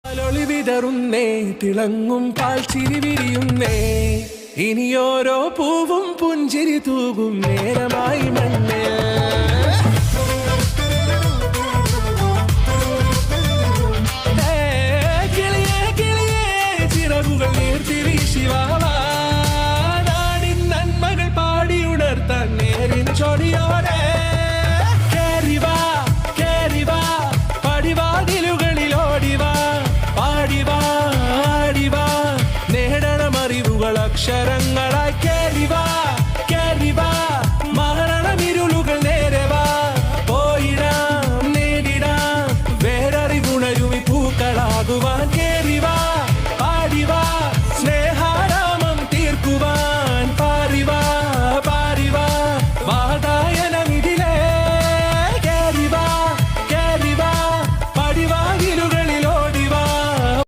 പാലൊളി വിതറുന്നേ, തിളങ്ങും പാൽ ചിരി വിരിയുന്നേ, ഇനിയോരോ പൂവും പുഞ്ചിരി തൂകും നേരമായി മണ്ണിൽ. കിളിയേ കിളിയേ ചിറകുകൾ നീർത്തിരി ശിവാവാ, നാടിൻ നന്മകൾ പാടിയുണർത്താൻ നേരിൻ ചൊടിയോടെ കേറിവാ കേറിവാ, പടിവാതിലുകളിൽ ഓടിവാ, പാടിവാ ആടിവാ, നേടണമറിവുകൾ അക്ഷരങ്ങളായി കേറിവാ കേറിവാ, മരണമിരുളുകൾ നേരവാ, പോയിടാം നേടിടാം വേററിവുണരുമി പൂക്കളാകുവാൻ കേറിവാ